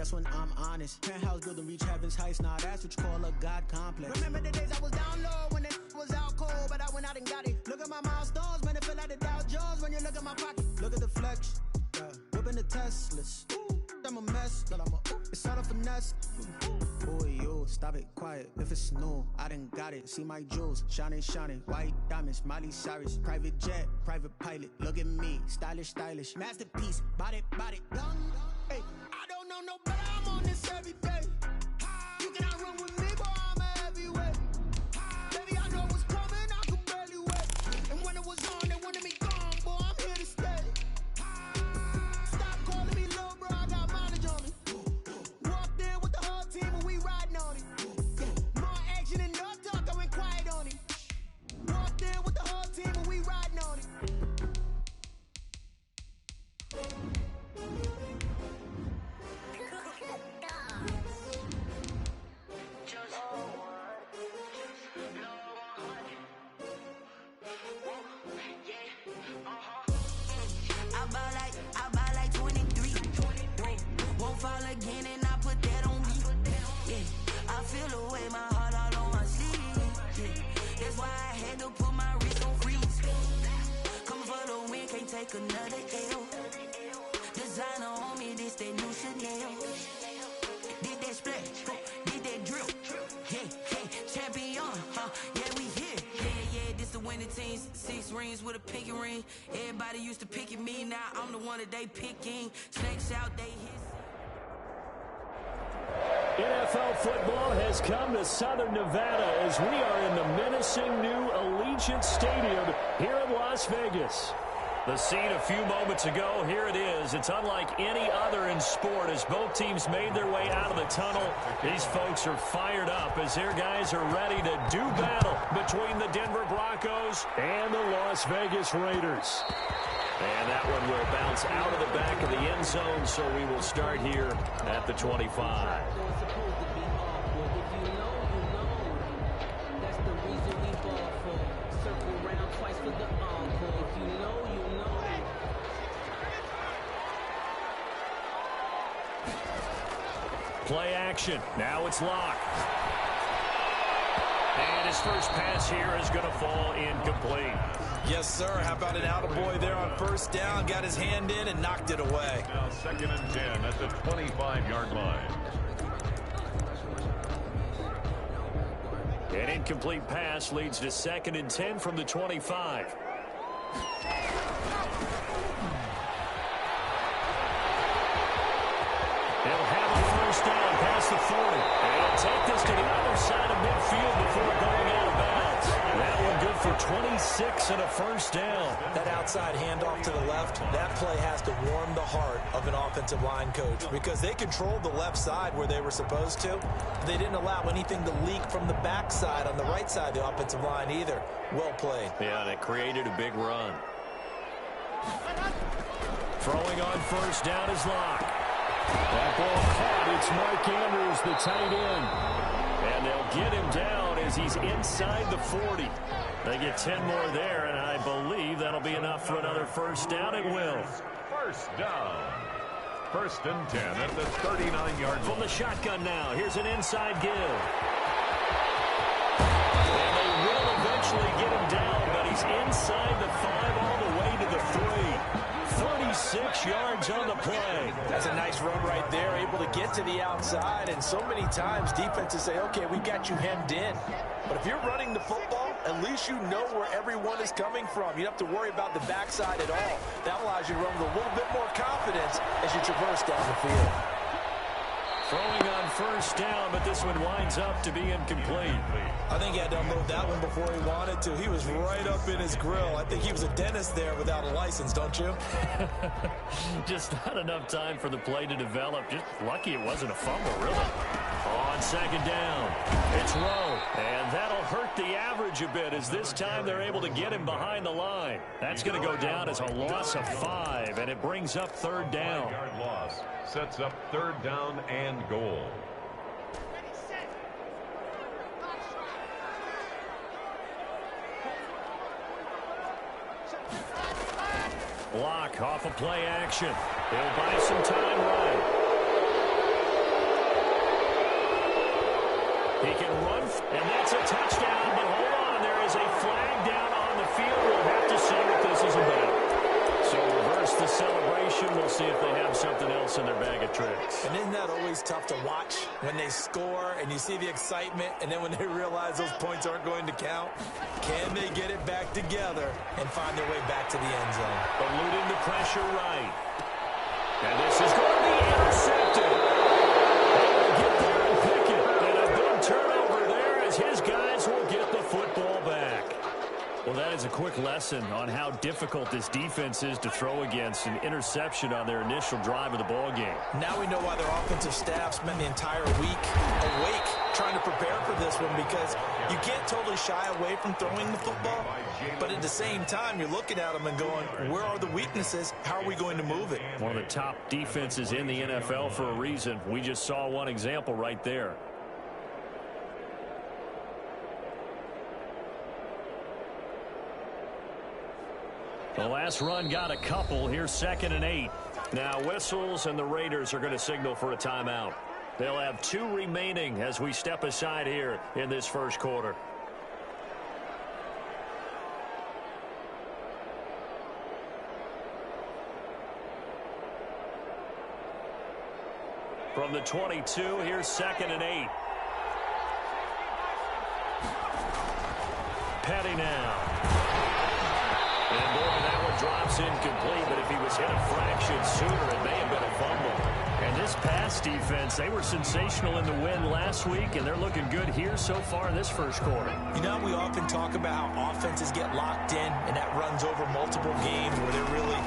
that's when I'm honest. Penthouse building, reach heaven's heights, nah, that's what you call a God complex. Remember the days I was down low when it was out cold, but I went out and got it. Look at my milestones, man, it feel like the Dow Jones when you look at my pocket. Look at the flex, yeah, whipping the Teslas. I'm a mess, but it's all a finesse. Boy, you stop it quiet. If it's new, I done got it. See my jewels, shining, shining. White diamonds, Miley Cyrus. Private jet, private pilot. Look at me, stylish, stylish. Masterpiece, body, young. Hey, I don't know no better. I'm on this every day. You cannot run with me, boy. I'm a heavyweight. Baby, I know what's coming. I can barely wait. And when it was on, they wanted me gone, boy. I'm here to stay. Again, and I put that on me. Yeah, I feel the way, my heart all on my sleeve. Yeah, that's why I had to put my wrist on freeze. Coming for the win, can't take another L. Designer on me, this that new Chanel. Did that splash, did that drill. Yeah, champion, yeah, we here. Yeah, this the winning team. 6 rings with a pinky ring. Everybody used to pick at me, now I'm the one that they picking. Snakes out, they hit. NFL football has come to Southern Nevada as we are in the menacing new Allegiant Stadium here in Las Vegas. The scene a few moments ago, here it is. It's unlike any other in sport as both teams made their way out of the tunnel. These folks are fired up as their guys are ready to do battle between the Denver Broncos and the Las Vegas Raiders. And that one will bounce out of the back of the end zone, so we will start here at the 25. Play action. Now it's Locke. And his first pass here is going to fall incomplete. Yes, sir. How about an attaboy there on first down? Got his hand in and knocked it away. Now 2nd and 10 at the 25-yard line. An incomplete pass leads to 2nd and 10 from the 25. They'll have a first down past the 40. They'll take this to the other side of midfield before going out of bounds. That one good for 26 and a first down. That outside handoff to the left, that play has to warm the heart of an offensive line coach because they controlled the left side where they were supposed to. They didn't allow anything to leak from the backside on the right side of the offensive line either. Well played. Yeah, and it created a big run. Throwing on first down is Locke. That ball caught. It's Mark Andrews, the tight end. And they'll get him down as he's inside the 40. They get 10 more there, and I believe that'll be enough for another first down. It will. First down. 1st and 10 at the 39-yard line. From the shotgun now, here's an inside give. And they will eventually get him down, but he's inside the 5 all the way to the 3. 36 yards on the play. That's a nice run right there, able to get to the outside, and so many times defenses say, okay, we got you hemmed in. But if you're running the football, at least you know where everyone is coming from. You don't have to worry about the backside at all. That allows you to run with a little bit more confidence as you traverse down the field. Throwing on first down, but this one winds up to be incomplete. I think he had to unload that one before he wanted to. He was right up in his grill. I think he was a dentist there without a license, don't you? Just not enough time for the play to develop. Just lucky it wasn't a fumble, really. On second down, it's Rowe. And that'll hurt the average a bit as this time they're able to get him behind the line. That's going to go down as a loss of 5, and it brings up third down. 5-yard loss sets up 3rd down and goal. Block off a play action. He'll buy some time right. He can run, and that's a touchdown, but hold on, there is a flag down on the field. We'll have to see what this is about. So reverse the celebration. We'll see if they have something else in their bag of tricks. And isn't that always tough to watch when they score and you see the excitement, and then when they realize those points aren't going to count? Can they get it back together and find their way back to the end zone? Eluding the pressure right. And this is going to be intercepted. Get there and pick it. And a big turnover there as his guys will get the football back. Well, that is a quick lesson on how difficult this defense is to throw against. An interception on their initial drive of the ball game. Now we know why their offensive staff spent the entire week awake trying to prepare for this one, because you can't totally shy away from throwing the football, but at the same time, you're looking at them and going, where are the weaknesses? How are we going to move it? One of the top defenses in the NFL for a reason. We just saw one example right there. The last run got a couple. Here's 2nd and 8. Now whistles, and the Raiders are going to signal for a timeout. They'll have 2 remaining as we step aside here in this first quarter. From the 22, here's 2nd and 8. Petty now. And boy, that one drops incomplete, but if he was hit a fraction sooner, it may have been a fumble. And this pass defense, they were sensational in the win last week, and they're looking good here so far in this first quarter. You know, we often talk about how offenses get locked in, and that runs over multiple games where they're really,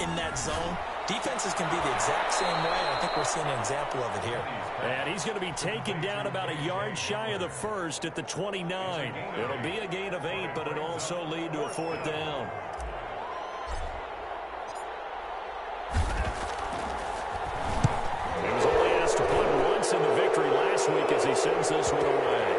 in that zone. Defenses can be the exact same way, and I think we're seeing an example of it here. And he's going to be taken down about a yard shy of the first at the 29. It'll be a gain of 8, but it'll also lead to a 4th down. He was only asked to punt once in the victory last week as he sends this one away.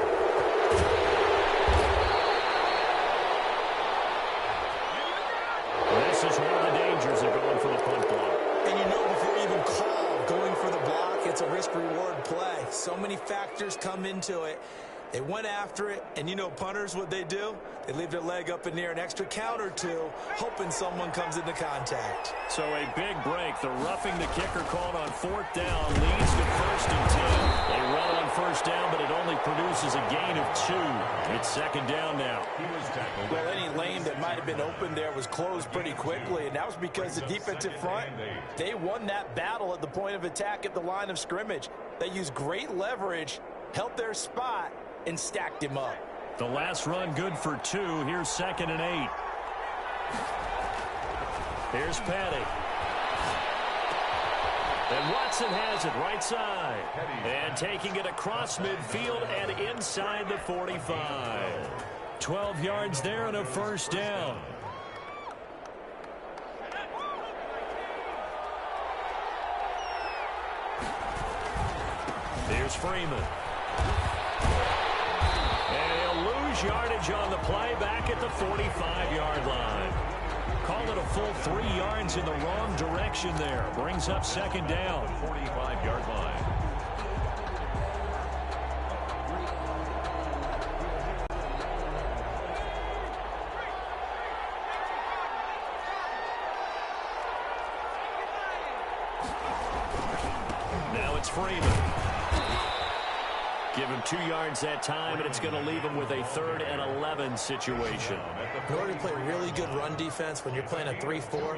This is one of the dangers of going for the punt block. And before you even call going for the block, it's a risk-reward play. So many factors come into it. They went after it, and punters, what they do? They leave their leg up in the air an extra count or two, hoping someone comes into contact. So a big break. The roughing the kicker called on 4th down leads to 1st and 10. They run on 1st down, but it only produces a gain of 2. It's 2nd down now. Well, any lane that might have been open there was closed pretty quickly, and that was because the defensive front, they won that battle at the point of attack at the line of scrimmage. They used great leverage, held their spot, and stacked him up. The last run good for 2. Here's 2nd and 8. Here's Petty. And Watson has it right side. And taking it across midfield and inside the 45. 12 yards there and a 1st down. Here's Freeman. And he'll lose yardage on the play back at the 45-yard line. Call it a full 3 yards in the wrong direction there. Brings up 2nd down. 45-yard line. Now it's Freeman. Give him 2 yards that time, and it's going to leave him with a 3rd and 11 situation. In order to play really good run defense when you're playing a 3-4,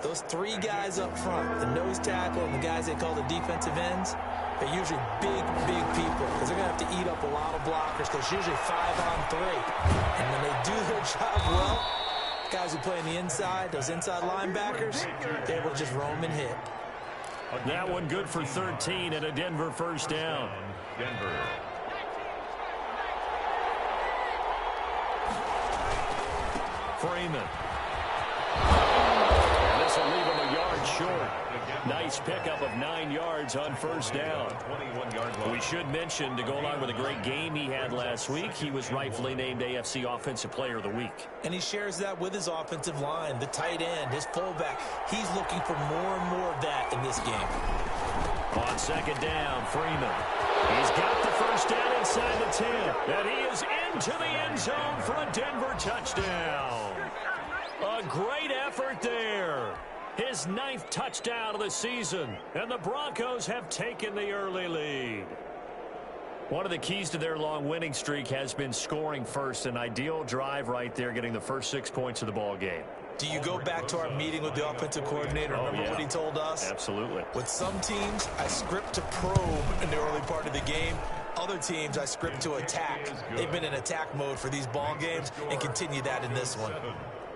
those 3 guys up front, the nose tackle and the guys they call the defensive ends, they're usually big people because they're going to have to eat up a lot of blockers because it's usually 5-on-3. And when they do their job well, guys who play on the inside, those inside linebackers, they're able to just roam and hit. That one good for 13 and a Denver 1st down. Denver. Freeman. And this will leave him a yard short. Nice pickup of 9 yards on 1st down. We should mention, to go along with a great game he had last week, he was rightfully named AFC Offensive Player of the Week. And he shares that with his offensive line, the tight end, his fullback. He's looking for more and more of that in this game. On second down, Freeman. He's got the first down inside the 10. And he is into the end zone for a Denver touchdown. A great effort there. His 9th touchdown of the season. And the Broncos have taken the early lead. One of the keys to their long winning streak has been scoring first. An ideal drive right there, getting the first 6 points of the ball game. Do you go back to our meeting with the offensive coordinator? Remember what he told us? Absolutely. With some teams, I script to probe in the early part of the game. Other teams, I script to attack. They've been in attack mode for these ball games and continue that in this one.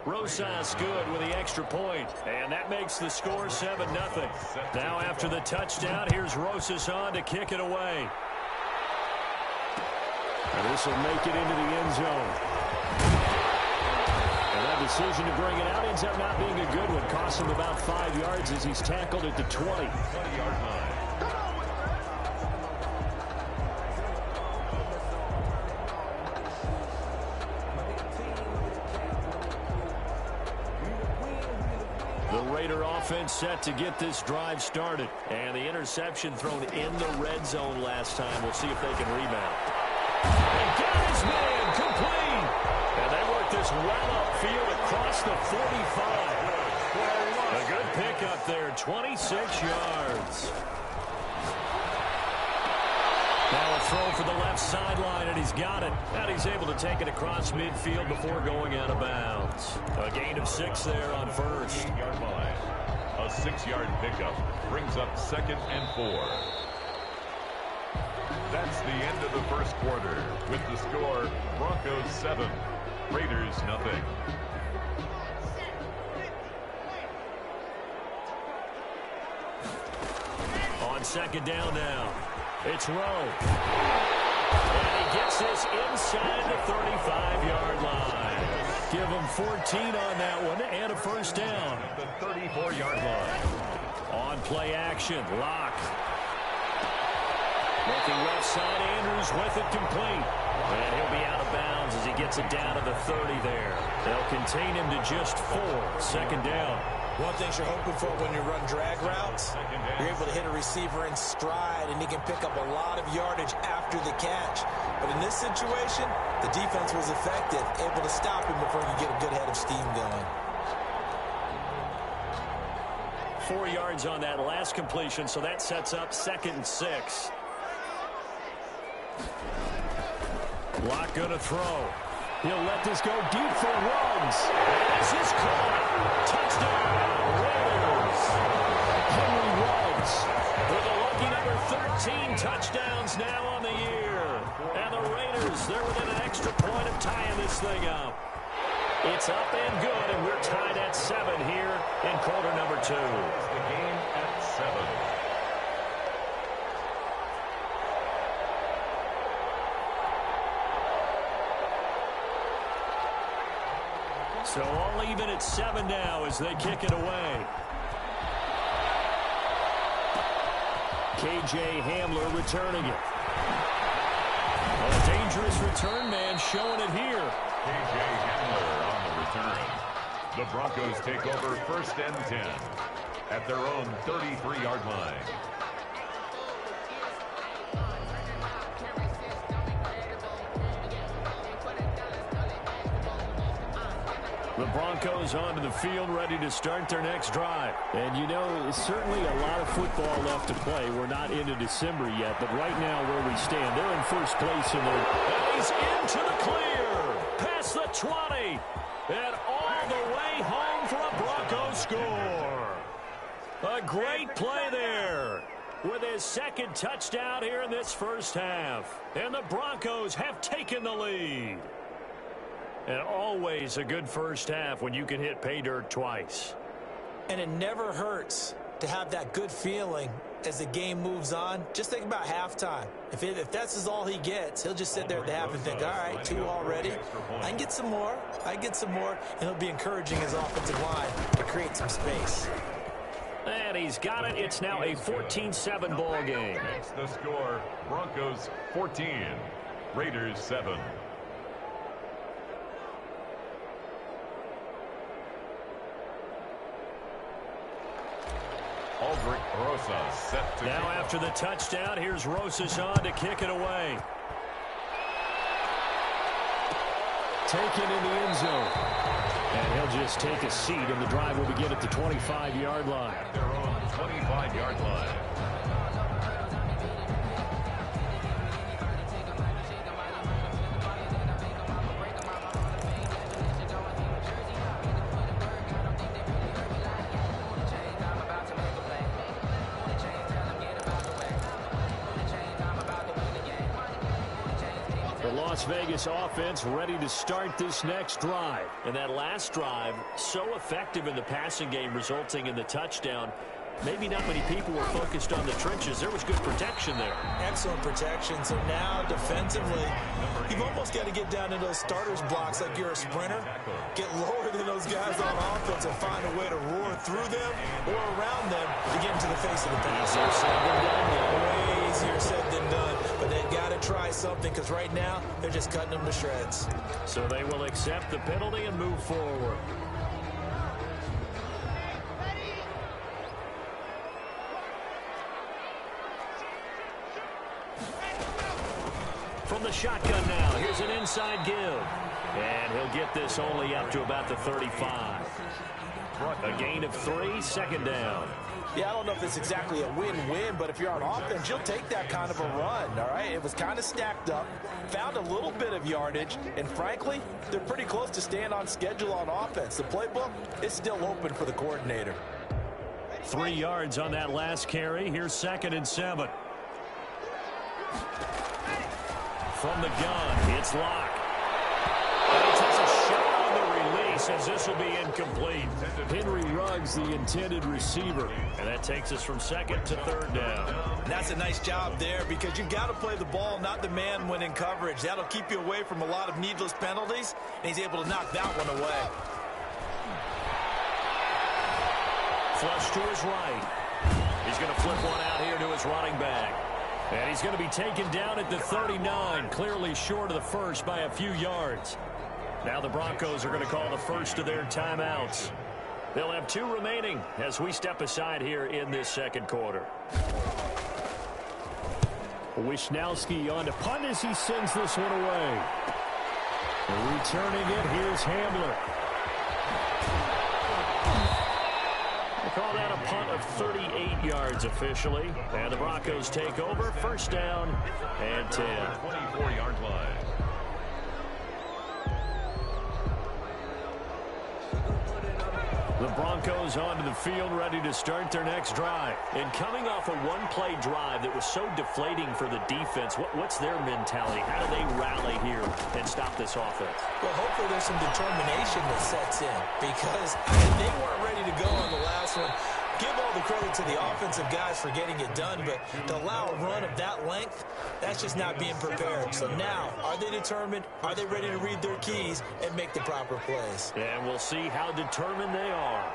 Rosas good with the extra point, and that makes the score 7-0. Now after the touchdown, here's Rosas on to kick it away. And this will make it into the end zone. And that decision to bring it out ends up not being a good one. Costs him about 5 yards as he's tackled at the 20. 20-yard line. The Raider offense set to get this drive started. And the interception thrown in the red zone last time. We'll see if they can rebound. And got his man complete. And they work this well upfield across the 45. A good pickup there, 26 yards. Now a throw for the left sideline, and he's got it. And he's able to take it across midfield before going out of bounds. A gain of 6 there on first. 8-yard line. A 6-yard pickup brings up 2nd and 4. That's the end of the first quarter with the score Broncos 7, Raiders nothing. On second down now, it's Rowe. And he gets this inside the 35-yard line. Give him 14 on that one and a first down. The 34-yard line. On play action, Locke. Looking left side, Andrews with it complete. And he'll be out of bounds as he gets it down to the 30 there. They'll contain him to just 4. Second down. One thing you're hoping for when you run drag routes, you're able to hit a receiver in stride, and he can pick up a lot of yardage after the catch. But in this situation, the defense was effective, able to stop him before he could get a good head of steam going. 4 yards on that last completion, so that sets up 2nd and 6. Locke gonna throw. He'll let this go deep for Ruggs. This is caught. Touchdown, Raiders. Henry Ruggs with a lucky number 13 touchdowns now on the year. And the Raiders, they're within an extra point of tying this thing up. It's up and good, and we're tied at 7 here in quarter number 2. The game at 7. So all even at 7 now as they kick it away. K.J. Hamler returning it. A dangerous return man showing it here. K.J. Hamler on the return. The Broncos take over 1st and 10 at their own 33-yard line. The Broncos onto the field, ready to start their next drive. And you know, certainly a lot of football left to play. We're not into December yet, but right now where we stand, they're in first place in their... And he's into the clear. Past the 20. And all the way home for a Broncos score. A great play there. With his 2nd touchdown here in this first half. And the Broncos have taken the lead. And always a good first half when you can hit pay dirt twice. And it never hurts to have that good feeling as the game moves on. Just think about halftime. If that's all he gets, he'll just sit there at the half and think, all right, 2 already. I can get some more. I can get some more. And he'll be encouraging his offensive line to create some space. And he's got it. It's now a 14-7 ball game. That's the score. Broncos 14, Raiders 7. Aldrich Rosas set to now after the touchdown, here's Rosas on to kick it away. Taken in the end zone. And he'll just take a seat, and the drive will begin at the 25-yard line. at their own 25-yard line. Las Vegas offense ready to start this next drive. And that last drive, so effective in the passing game, resulting in the touchdown. Maybe not many people were focused on the trenches. There was good protection there. Excellent protection. So now defensively, you've almost got to get down into those starters blocks like you're a sprinter. Get lower than those guys on offense and find a way to roar through them or around them to get into the face of the pass. Easier said than done. Way easier said than done. But they've got to try something because right now they're just cutting them to shreds. So they will accept the penalty and move forward. From the shotgun now, here's an inside give. And he'll get this only up to about the 35. A gain of 3, second down. Yeah, I don't know if it's exactly a win-win, but if you're on offense, you'll take that kind of a run, all right? It was kind of stacked up, found a little bit of yardage, and frankly, they're pretty close to staying on schedule on offense. The playbook is still open for the coordinator. 3 yards on that last carry. Here's 2nd and 7. From the gun, it's Locke. And he takes a shot on the release as this will be incomplete. Henry Ruggs, the intended receiver. And that takes us from 2nd to 3rd down. And that's a nice job there because you've got to play the ball, not the man when in coverage. That'll keep you away from a lot of needless penalties, and he's able to knock that one away. Flush to his right. He's going to flip one out here to his running back. And he's going to be taken down at the 39, clearly short of the first by a few yards. Now the Broncos are going to call the first of their timeouts. They'll have 2 remaining as we step aside here in this second quarter. Wisnowski on to punt as he sends this one away. Returning it, here's Hamler. Call that a punt of 38 yards officially. And the Broncos take over. 1st down and 10. 24-yard line. The Broncos onto the field ready to start their next drive. And coming off a one-play drive that was so deflating for the defense, what's their mentality? How do they rally here and stop this offense? Well, hopefully there's some determination that sets in because they weren't ready to go on the last one. Give all the credit to the offensive guys for getting it done, but to allow a run of that length, that's just not being prepared. So now, are they determined? Are they ready to read their keys and make the proper plays? And we'll see how determined they are.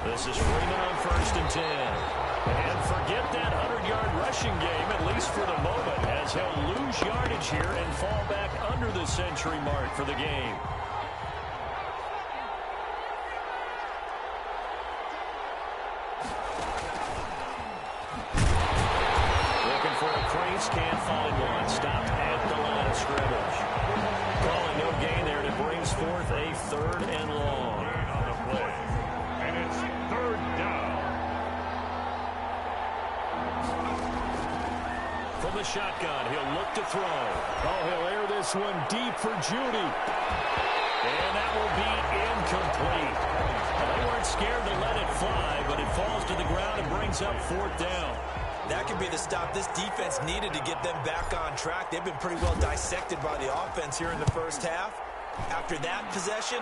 This is Freeman on 1st and 10. And forget that 100-yard rushing game, at least for the moment, as he'll lose yardage here and fall back under the century mark for the game. Can't find one. Stopped at the line of scrimmage. Calling no gain there, and it brings forth a 3rd and long. On the play. And it's 3rd down. From the shotgun, he'll look to throw. Oh, he'll air this one deep for Judy. And that will be incomplete. They weren't scared to let it fly, but it falls to the ground and brings up 4th down. That could be the stop this defense needed to get them back on track. They've been pretty well dissected by the offense here in the first half. After that possession,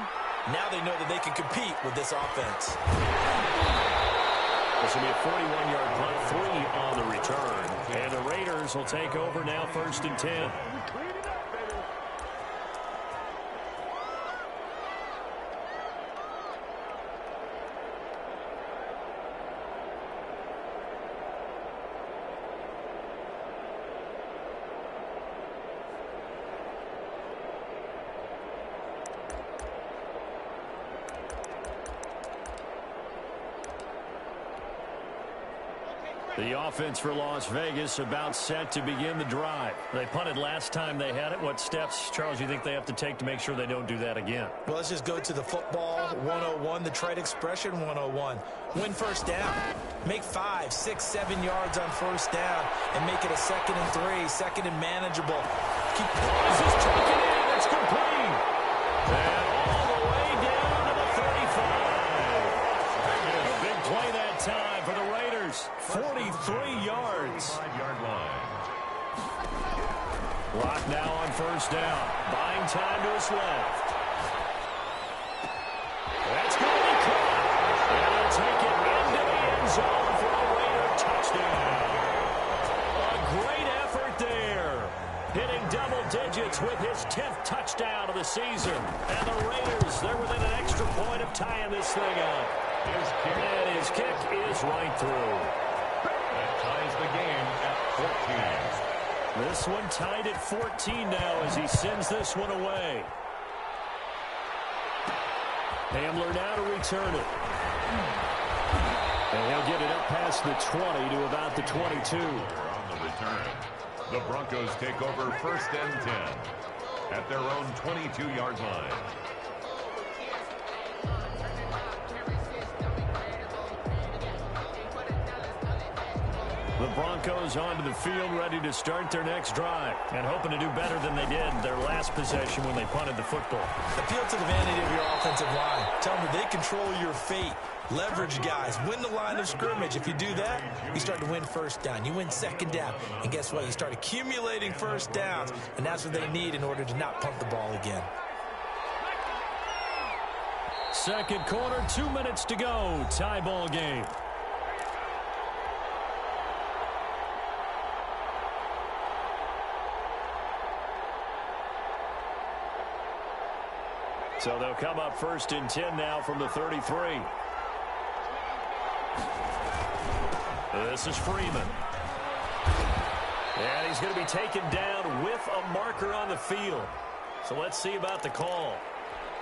now they know that they can compete with this offense. This will be a 41-yard punt, 3 on the return. And the Raiders will take over now 1st and 10. The offense for Las Vegas about set to begin the drive. They punted last time they had it. What steps, Charles, you think they have to take to make sure they don't do that again? Well, let's just go to the football 101, the trade expression 101. Win first down. Make 5, 6, 7 yards on first down and make it a 2nd and 3, second and manageable. Keep this taken in. It's complete. And all the way down to the 35. Big play that time for the Raiders. 43 yards. 5-yard line. Lock now on first down. Buying time to his left. That's going to be caught. And he'll take it into the end zone for a Raider touchdown. A great effort there. Hitting double digits with his 10th touchdown of the season. And the Raiders, they're within an extra point of tying this thing up. And his kick is right through. That ties the game at 14. This one tied at 14 now as he sends this one away. Hamler now to return it. And he'll get it up past the 20 to about the 22. On the return, the Broncos take over 1st and 10 at their own 22-yard line. The Broncos onto the field ready to start their next drive and hoping to do better than they did their last possession when they punted the football. Appeal to the vanity of your offensive line. Tell them they control your fate. Leverage guys. Win the line of scrimmage. If you do that, you start to win first down. You win second down. And guess what? You start accumulating first downs. And that's what they need in order to not punt the ball again. Second quarter, 2 minutes to go. Tie ball game. So they'll come up 1st and 10 now from the 33. This is Freeman. And he's going to be taken down with a marker on the field. So let's see about the call.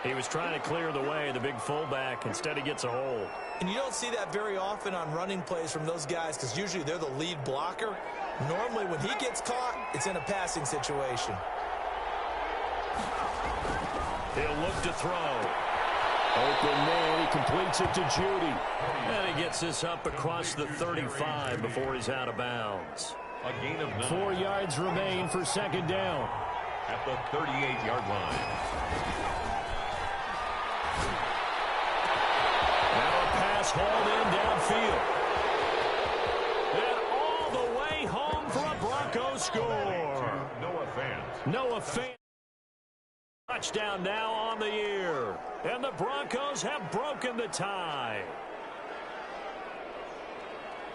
He was trying to clear the way, the big fullback. Instead, he gets a hold. And you don't see that very often on running plays from those guys because usually they're the lead blocker. Normally, when he gets caught, it's in a passing situation. He'll look to throw. Open man, he completes it to Judy. And he gets this up across the 35 before he's out of bounds. A gain of 9. 4 yards remain for second down. At the 38-yard line. Now a pass hauled in downfield. And all the way home for a Broncos score. Noah Fant. Noah Fant. Touchdown now on the year. And the Broncos have broken the tie.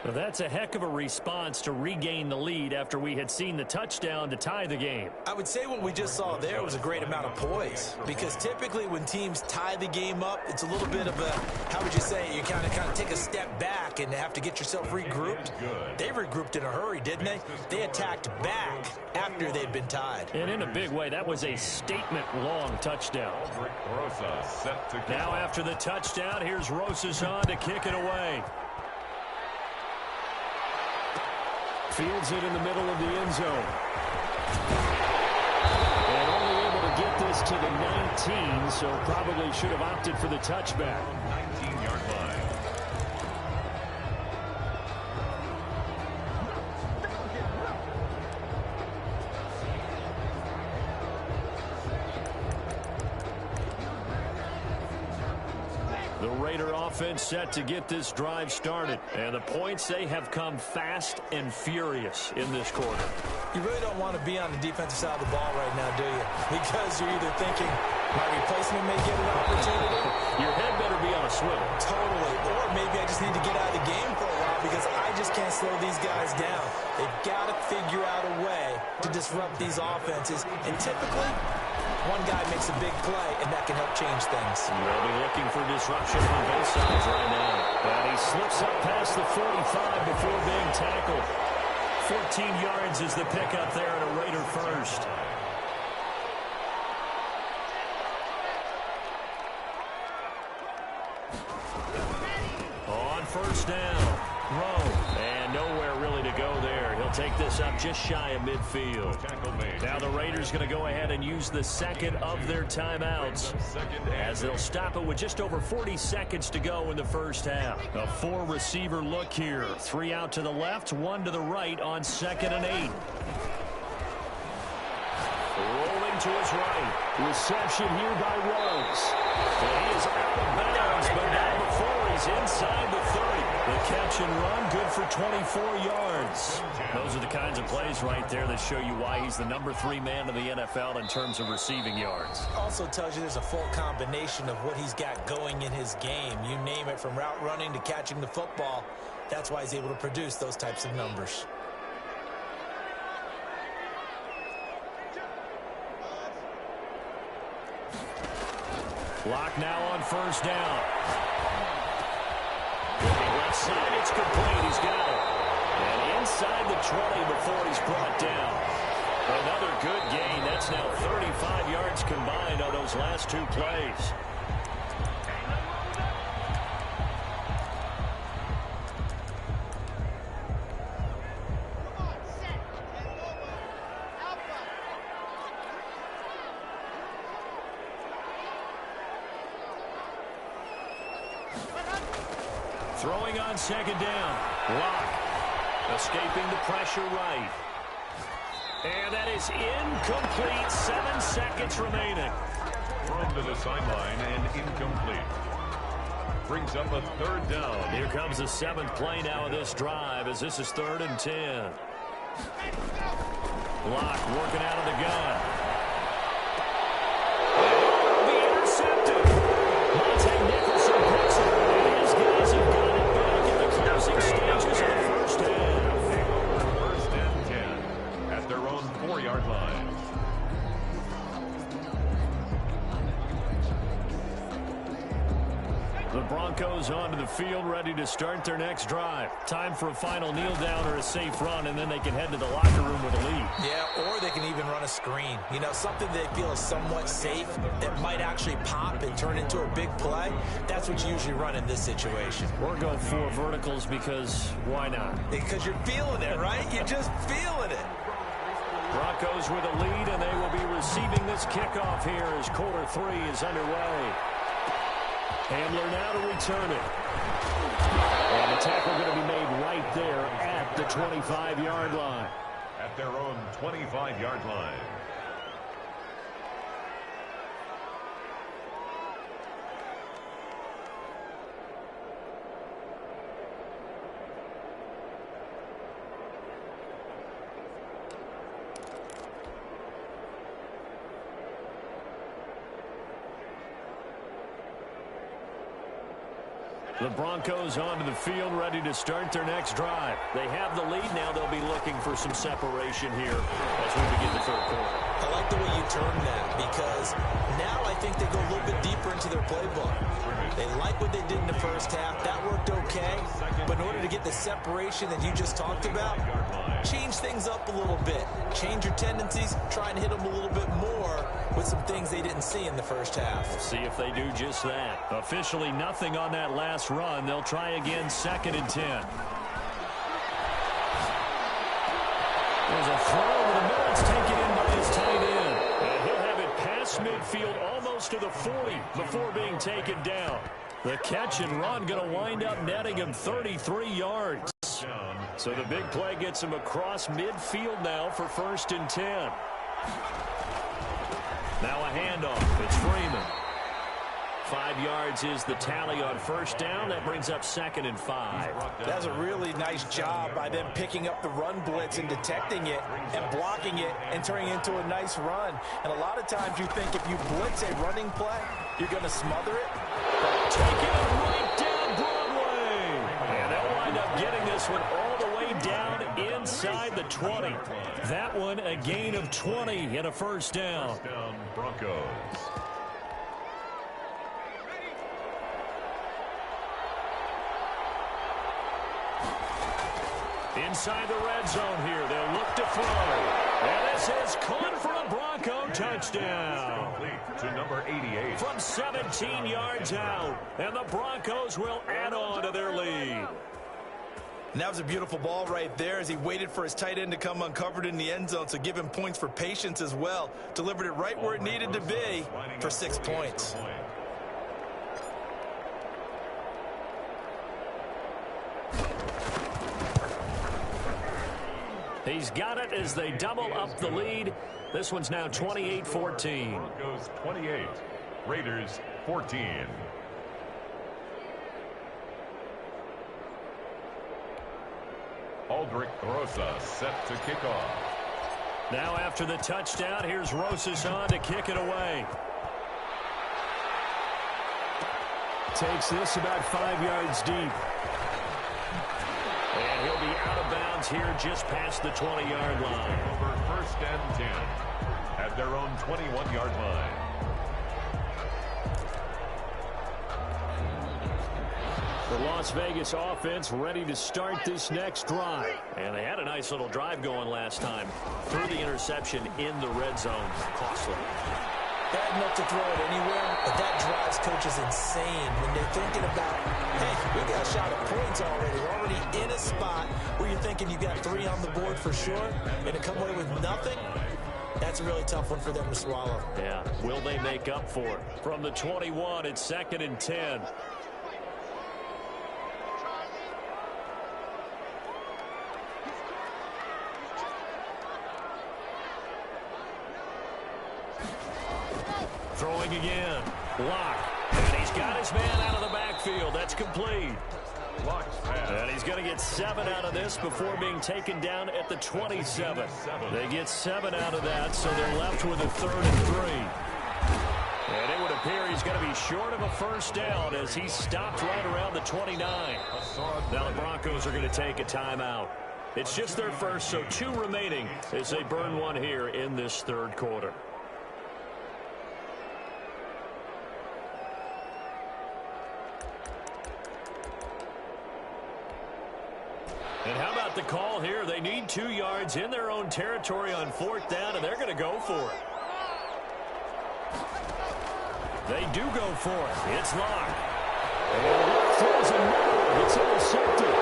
Well, that's a heck of a response to regain the lead after we had seen the touchdown to tie the game. I would say what we just saw there was a great amount of poise because typically when teams tie the game up, it's a little bit of a, how would you say, you kind of take a step back and have to get yourself regrouped. They regrouped in a hurry, didn't they? They attacked back after they'd been tied. And in a big way, that was a statement-long touchdown. Rosa set to now after the touchdown, here's Rosas on to kick it away. Fields it in the middle of the end zone. And only able to get this to the 19, so probably should have opted for the touchback. 19-yard line. The Raider offense set to get this drive started. And the points, they have come fast and furious in this quarter. You really don't want to be on the defensive side of the ball right now, do you? Because you're either thinking, my replacement may get an opportunity. Your head better be on a swivel. Totally. Or maybe I just need to get out of the game for a while because I just can't slow these guys down. They've got to figure out a way to disrupt these offenses. And typically, one guy makes a big play, and that can help change things. They'll be looking for disruption on both sides right now. And he slips up past the 45 before being tackled. 14 yards is the pickup there at a Raider first. On first down, Rowe. And nowhere take this up just shy of midfield. Now the Raiders going to go ahead and use the second of their timeouts as they'll stop it with just over 40 seconds to go in the first half. A 4-receiver look here. 3 out to the left, 1 to the right on 2nd and 8. Rolling to his right. Reception here by Rose. And he is out of bounds, but not before he's inside the 30. The catch and run, good for 24 yards. Those are the kinds of plays right there that show you why he's the number 3 man in the NFL in terms of receiving yards. Also tells you there's a full combination of what he's got going in his game. You name it, from route running to catching the football. That's why he's able to produce those types of numbers. Lock now on first down. Left side, it's complete. He's got it. And inside the 20 before he's brought down. Another good gain. That's now 35 yards combined on those last 2 plays. Throwing on 2nd down. Lock. Escaping the pressure right. And that is incomplete. 7 seconds remaining. Thrown to the sideline and incomplete. Brings up a 3rd down. Here comes the 7th play now of this drive as this is 3rd and 10. Lock working out of the gun. Oh, be intercepted. Monte Nicholson picks it. And his guys have got it back in the closing stages of the first half. 1st and 10 at their own 4-yard line. The Broncos onto the field, ready to start their next drive. Time for a final kneel down or a safe run, and then they can head to the locker room with a lead. Yeah, or they can even run a screen. You know, something they feel is somewhat safe that might actually pop and turn into a big play. That's what you usually run in this situation. Or go 4 verticals because why not? Because you're feeling it, right? You're just feeling it. Broncos with a lead, and they will be receiving this kickoff here as quarter 3 is underway. Handler now to return it. And the tackle going to be made right there at the 25-yard line. At their own 25-yard line. The Broncos onto the field, ready to start their next drive. They have the lead now. They'll be looking for some separation here as we begin the 3rd quarter. I like the way you term that, because now I think they go a little bit deeper into their playbook. They like what they did in the first half. That worked okay. But in order to get the separation that you just talked about, change things up a little bit. Change your tendencies. Try and hit them a little bit more with some things they didn't see in the first half. We'll see if they do just that. Officially nothing on that last run. They'll try again 2nd and 10. There's a throw over the middle. It's taken in by his tight end. And he'll have it past midfield almost to the 40 before being taken down. The catch and run going to wind up netting him 33 yards. So the big play gets him across midfield now for 1st and 10. Now a handoff. It's Freeman. 5 yards is the tally on first down. That brings up 2nd and 5. That's a really nice job by them picking up the run blitz and detecting it and blocking it and turning it into a nice run. And a lot of times you think if you blitz a running play, you're going to smother it. Taking it right down Broadway. And they'll wind up getting this one all the way down inside the 20. That one a gain of 20 and a first down. First down, Broncos. Inside the red zone here. They'll look to throw. And this is caught for a Bronco touchdown. Complete to number 88. From 17 yards out. And the Broncos will add on to their lead. And that was a beautiful ball right there as he waited for his tight end to come uncovered in the end zone, so give him points for patience as well. Delivered it right where it needed to be for 6 points. He's got it as they double up the lead. This one's now 28-14. Broncos 28, Raiders 14. Aldrich Rosa set to kick off. Now after the touchdown, here's Rosas on to kick it away. Takes this about 5 yards deep. And he'll be out of bounds here just past the 20-yard line. Over 1st and 10 at their own 21-yard line. The Las Vegas offense ready to start this next drive. And they had a nice little drive going last time. Threw the interception in the red zone. Costly. Bad enough to throw it anywhere, but that drives coaches insane when they're thinking about, hey, we got a shot at points already. We're already in a spot where you're thinking you got 3 on the board for sure, and to come away with nothing, that's a really tough one for them to swallow. Yeah, will they make up for it? From the 21, it's 2nd and 10. Throwing again. Lock. And he's got his man out of the backfield. That's complete. Lock's pass. And he's going to get 7 out of this before being taken down at the 27. They get 7 out of that, so they're left with a 3rd and 3. And it would appear he's going to be short of a first down as he stopped right around the 29. Now the Broncos are going to take a timeout. It's just their first, so 2 remaining as they burn one here in this 3rd quarter. And how about the call here? They need 2 yards in their own territory on 4th down, and they're going to go for it. They do go for it. It's Locke. And Locke throws another. It's intercepted.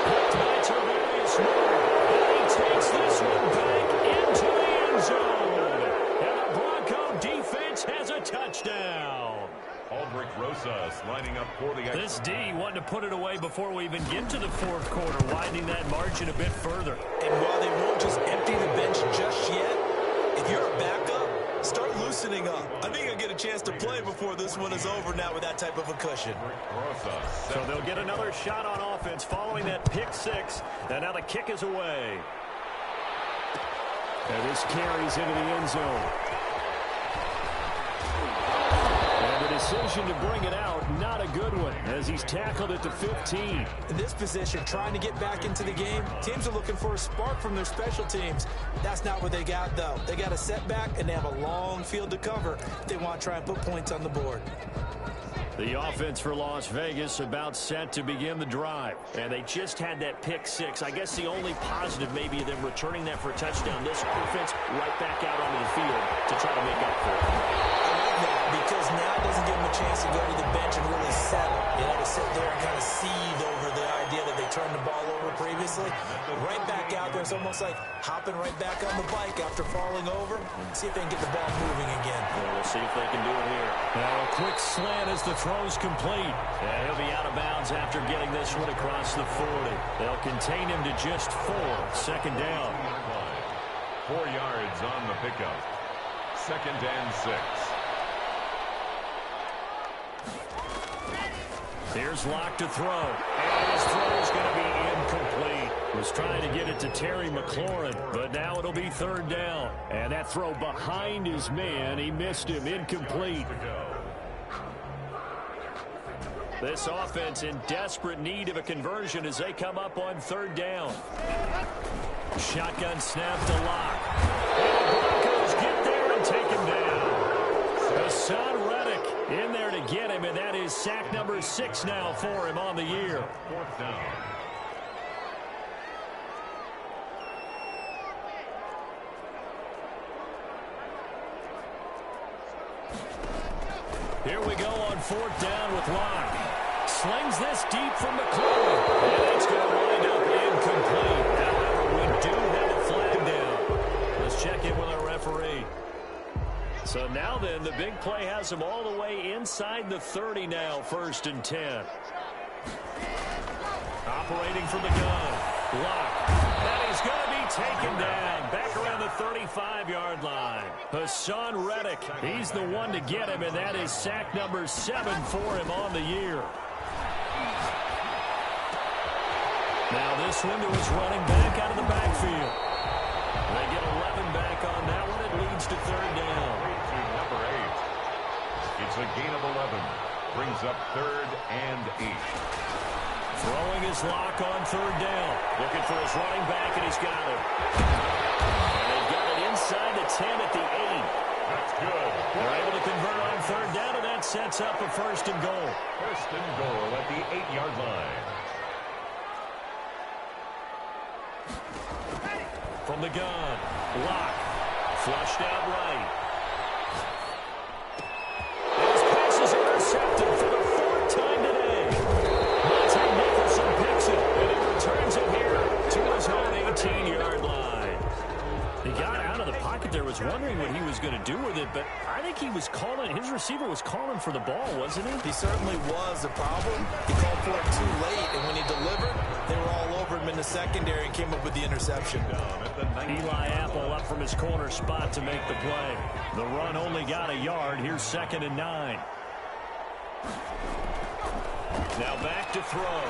Picked by Tavarius Moore. And he takes this one back into the end zone. And the Bronco defense has a touchdown. Aldrich Rosas lining up for the extra. This D wanted to put it away before we even get to the 4th quarter, widening that margin a bit further. And while they won't just empty the bench just yet, if you're a backup, start loosening up. I think you'll get a chance to play before this one is over now with that type of a cushion. So they'll get another shot on offense following that pick 6. And now the kick is away. And this carries into the end zone. Decision to bring it out, not a good one, as he's tackled at the 15. In this position, trying to get back into the game, teams are looking for a spark from their special teams. That's not what they got, though. They got a setback, and they have a long field to cover if they want to try and put points on the board. The offense for Las Vegas about set to begin the drive. And they just had that pick 6. I guess the only positive maybe them returning that for a touchdown. This offense right back out onto the field to try to make up for it. Because now it doesn't give them a chance to go to the bench and really settle. You know, to sit there and kind of seethe over the idea that they turned the ball over previously. Right back out there. It's almost like hopping right back on the bike after falling over. See if they can get the ball moving again. Well, we'll see if they can do it here. Now a quick slant as the throw's complete. And he'll be out of bounds after getting this one across the 40. They'll contain him to just 4. 2nd down. 4 yards on the pickup. 2nd and 6. Here's Locke to throw. And his throw is going to be incomplete. Was trying to get it to Terry McLaurin, but now it'll be 3rd down. And that throw behind his man, he missed him, incomplete. This offense in desperate need of a conversion as they come up on 3rd down. Shotgun snap to Locke. And the Broncos get there and take him down. Hassan Reddick in there to get him, and that is sack number 6 now for him on the year. 4th down. Here we go on 4th down with Locke. Slings this deep from McLaurin. And it's going to wind up So now then, the big play has him all the way inside the 30 now, 1st and 10. Operating from the gun. Block. And he's going to be taken down. Back around the 35-yard line. Hassan Reddick, he's the one to get him, and that is sack number 7 for him on the year. Now this one to his running back out of the backfield. They get 11 back on that one. It leads to 3rd down. To number 8. It's a gain of 11. Brings up 3rd and 8. Throwing his lock on 3rd down. Looking for his running back, and he's got it. And they've got it inside the 10 at the 8. That's good. They're able to convert on 3rd down, and that sets up a 1st and goal. 1st and goal at the 8-yard line. From the gun. Lock. Flushed out right. And his pass is intercepted for the 4th time today. Picks it, and he returns it here to his own 18-yard line. He got out of the pocket there, was wondering what he was going to do with it, but I think he was calling, his receiver was calling for the ball, wasn't he? He certainly was. The problem, he called for it too late, and when he delivered, they were all over him in the secondary and came up with the interception. Eli Apple up from his corner spot to make the play. The run only got a yard. Here's 2nd and 9. Now back to throw.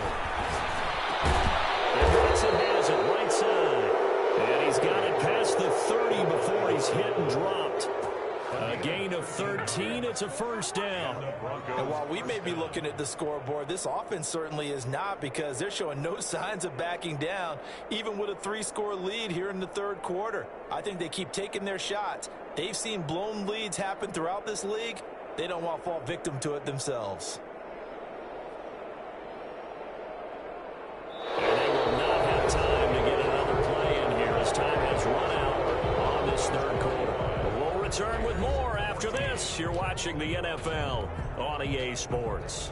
And Watson has it right side. And he's got it past the 30 before he's hit and dropped. A gain of 13. It's a 1st down. And while we may be looking at the scoreboard, this offense certainly is not, because they're showing no signs of backing down, even with a 3-score lead here in the 3rd quarter. I think they keep taking their shots. They've seen blown leads happen throughout this league. They don't want to fall victim to it themselves. And they will not have time to get another play in here as time has run out on this 3rd quarter. We'll return with more after this. You're watching the NFL on EA Sports.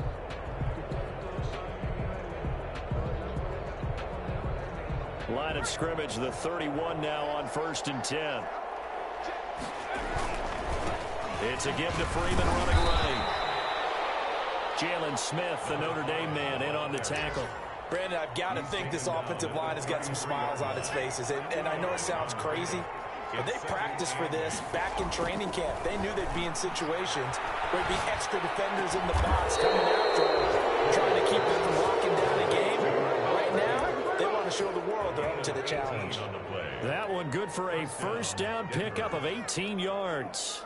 Line of scrimmage, the 31 now on 1st and 10. It's a give to Freeman running right. Jalen Smith, the Notre Dame man, in on the tackle. Brandon, I've got to think this offensive line has got some smiles on its faces. And I know it sounds crazy, but they practiced for this back in training camp. They knew they'd be in situations where there'd be extra defenders in the box coming after them, trying to keep them from locking down a game. Right now, they want to show the world they're up to the challenge. That one good for a 1st down pickup of 18 yards.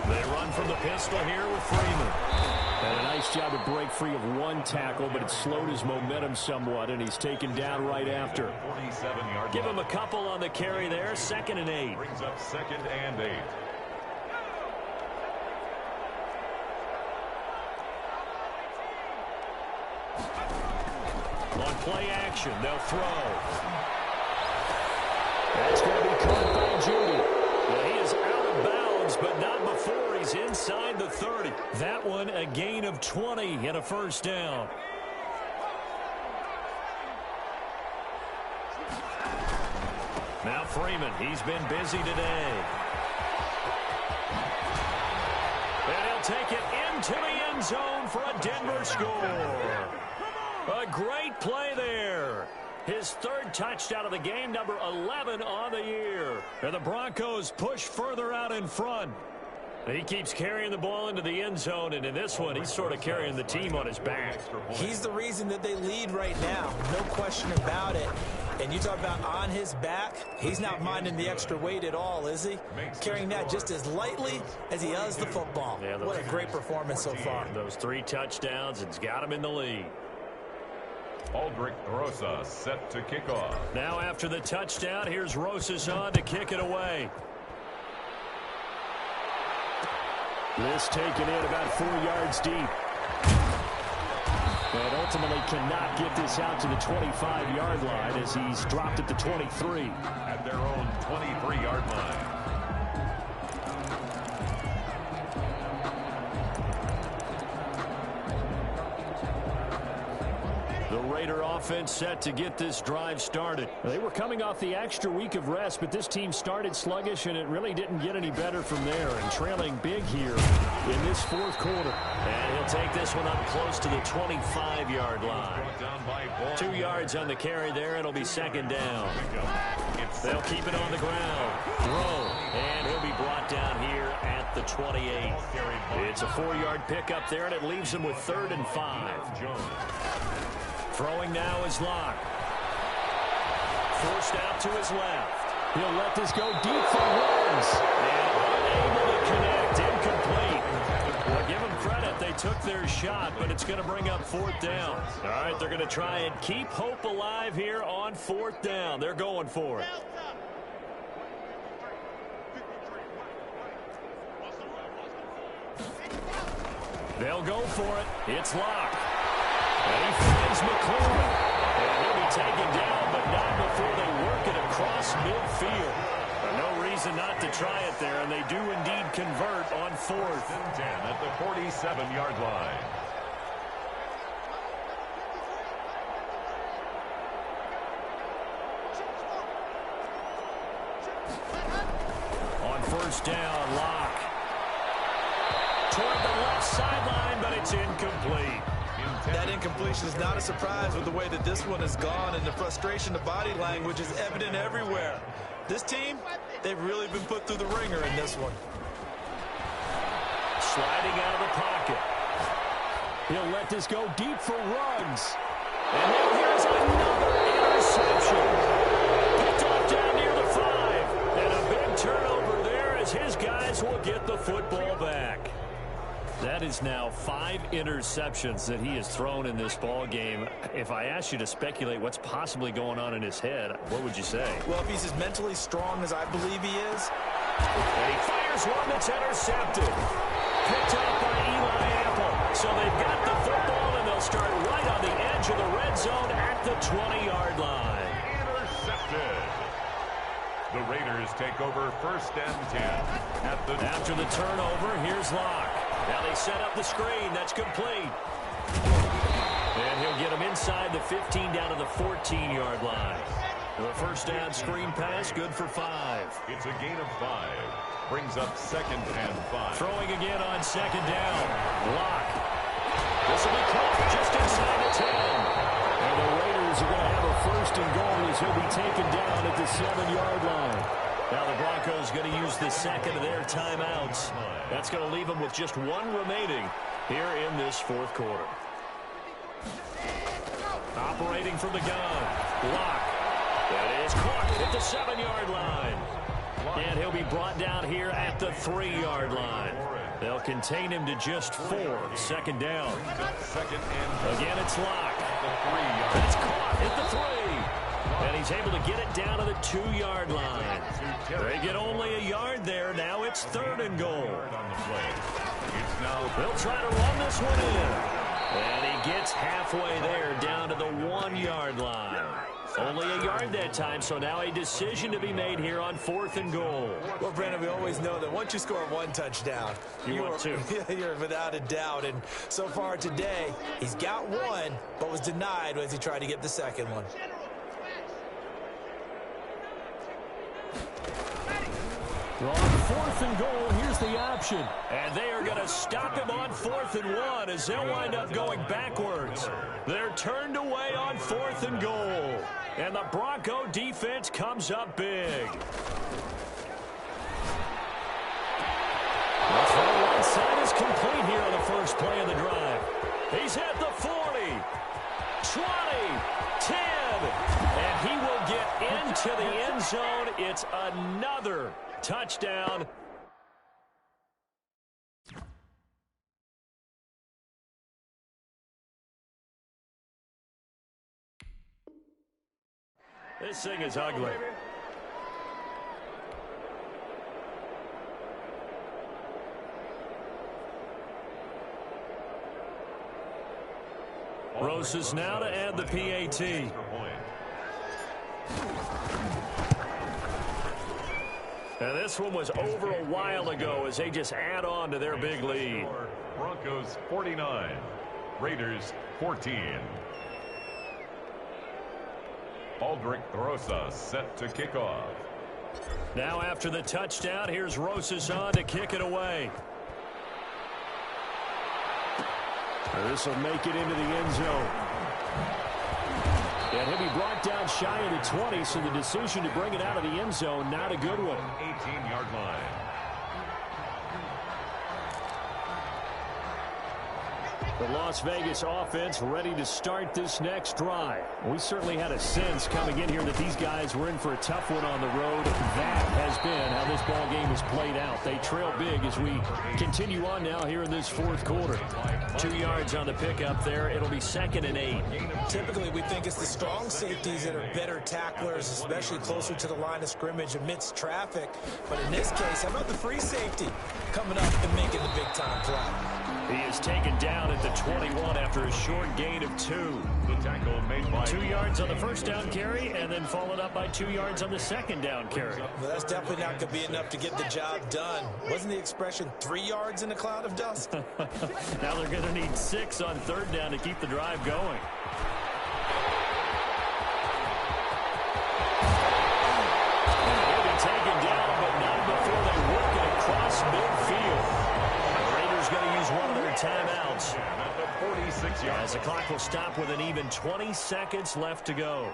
They run from the pistol here with Freeman. And a nice job to break free of one tackle, but it slowed his momentum somewhat, and he's taken down right after. Give him a couple on the carry there. 2nd and 8. Brings up 2nd and 8. On play action, they'll throw. That's going to be caught by Judy. Well, he is out of bounds, but not before he's inside the 30. That one a gain of 20 and a 1st down. Now Freeman, he's been busy today. And he'll take it into the end zone for a Denver score. A great play there. His 3rd touchdown of the game, number 11 on the year. And the Broncos push further out in front. He keeps carrying the ball into the end zone, and in this one, he's sort of carrying the team on his back. He's the reason that they lead right now. No question about it. And you talk about on his back, he's not minding the extra weight at all, is he? Carrying that just as lightly as he does the football. Yeah, what a great performance so far. Those 3 touchdowns, it's got him in the lead. Aldrich Rosa set to kick off. Now after the touchdown, here's Rosas on to kick it away. This taken in about 4 yards deep. And ultimately cannot get this out to the 25-yard line as he's dropped at the 23. At their own 23-yard line. Raider offense set to get this drive started. They were coming off the extra week of rest, but this team started sluggish, and it really didn't get any better from there. And trailing big here in this fourth quarter. And he'll take this one up close to the 25-yard line. 2 yards on the carry there. It'll be second down. They'll keep it on the ground. Throw. And he'll be brought down here at the 28. It's a 4-yard pickup there, and it leaves him with 3rd and 5. Throwing now is Locke. Forced out to his left. He'll let this go deep for runs. And unable to connect. Incomplete. Well, give them credit. They took their shot, but it's going to bring up 4th down. All right, they're going to try and keep hope alive here on 4th down. They're going for it. They'll go for it. It's Locke. And he finds McClure. And he'll be taken down, but not before they work it across midfield. No reason not to try it there, and they do indeed convert on 4th and 10 at the 47-yard line. On 1st down, Locke. Toward the left sideline, but it's incomplete. That incompletion is not a surprise with the way that this one has gone, and the frustration, the body language is evident everywhere. This team, they've really been put through the ringer in this one. Sliding out of the pocket. He'll let this go deep for runs. And now here's another interception. Picked off down near the 5. And a big turnover there as his guys will get the football back. That is now 5 interceptions that he has thrown in this ball game. If I asked you to speculate what's possibly going on in his head, what would you say? Well, if he's as mentally strong as I believe he is. And he fires one that's intercepted. Picked up by Eli Apple. So they've got the football, and they'll start right on the edge of the red zone at the 20-yard line. Intercepted. The Raiders take over 1st and 10. After the turnover, here's Locke. Now they set up the screen. That's complete. And he'll get him inside the 15 down to the 14-yard line. The 1st down screen pass, good for 5. It's a gain of 5. Brings up 2nd and 5. Throwing again on 2nd down. Locke. This will be caught just inside the 10. And the Raiders are going to have a 1st and goal as he'll be taken down at the 7-yard line. Now the Broncos going to use the 2nd of their timeouts. That's going to leave them with just 1 remaining here in this 4th quarter. Operating from the gun. Locke. That is caught at the 7-yard line. And he'll be brought down here at the 3-yard line. They'll contain him to just 4. 2nd down. Again, it's Locke. That's caught at the 3. And he's able to get it down to the 2-yard line. They get only a yard there. Now it's 3rd and goal. They'll try to run this one in. And he gets halfway there down to the 1-yard line. Only a yard that time, so now a decision to be made here on 4th and goal. Well, Brandon, we always know that once you score 1 touchdown, you want 2. You're without a doubt. And so far today, he's got 1, but was denied as he tried to get the 2nd one. On 4th and goal, here's the option. And they are going to stop him on 4th and 1 as they'll wind up going backwards. They're turned away on 4th and goal. And the Bronco defense comes up big. The throw right side is complete here on the first play of the drive. He's at the 40, 20, 10, and he will get into the end zone. It's another touchdown. This thing is ugly. Rosas now to add the PAT. And this one was over a while ago as they just add on to their big lead. Broncos 49, Raiders 14. Aldrich Rosas set to kick off. Now after the touchdown, here's Rosas on to kick it away. This will make it into the end zone. And he'll be brought down shy of the 20, so the decision to bring it out of the end zone, not a good one. 18-yard line. The Las Vegas offense ready to start this next drive. We certainly had a sense coming in here that these guys were in for a tough one on the road. That has been how this ball game has played out. They trail big as we continue on now here in this fourth quarter. 2 yards on the pickup there. It'll be 2nd and 8. Typically, we think it's the strong safeties that are better tacklers, especially closer to the line of scrimmage amidst traffic. But in this case, how about the free safety coming up and making the big-time play? He is taken down at the 21 after a short gain of 2. The tackle made by 2 yards on the first down carry, and then followed up by 2 yards on the second down carry. Well, that's definitely not going to be enough to get the job done. Wasn't the expression 3 yards in a cloud of dust? Now they're going to need 6 on 3rd down to keep the drive going. He'll be taken down, but not before they work it across midfield. Going to use one of their timeouts as the clock will stop with an even 20 seconds left to go.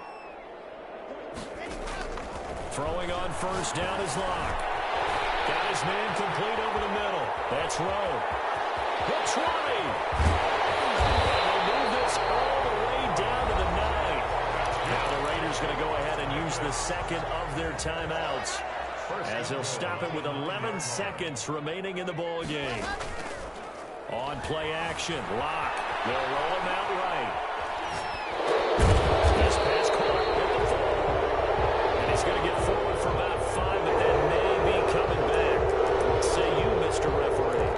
Throwing on first down is Locke. Got his man complete over the middle. That's Rowe. The 20. And they move this all the way down to the 9. Now the Raiders going to go ahead and use the second of their timeouts as they'll stop it with 11 seconds remaining in the ball game. On play action, Locke. They'll roll him out right. This pass caught at the 4. And he's going to get forward for about 5, but that may be coming back. What say you, Mr. Referee?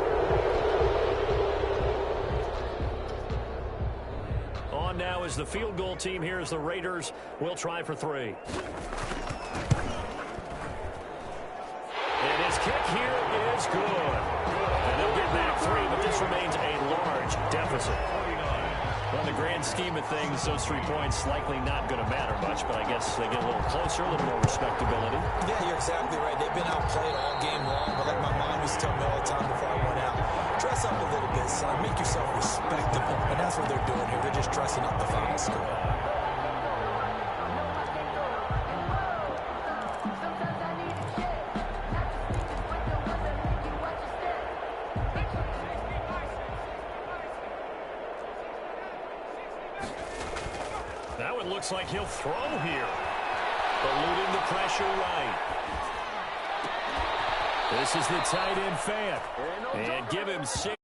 On now is the field goal team. Here's the Raiders. We'll try for 3. And his kick here is good. And they'll get back 3, but this remains a large deficit. Well, in the grand scheme of things, those 3 points likely not going to matter much, but I guess they get a little closer, a little more respectability. Yeah, you're exactly right. They've been outplayed all game long, but like my mom used to tell me all the time before I went out, dress up a little bit, son. Make yourself respectable. And that's what they're doing here. They're just dressing up the final score. That one looks like he'll throw here. Eluding the pressure right. This is the tight end Fant. And give him 6.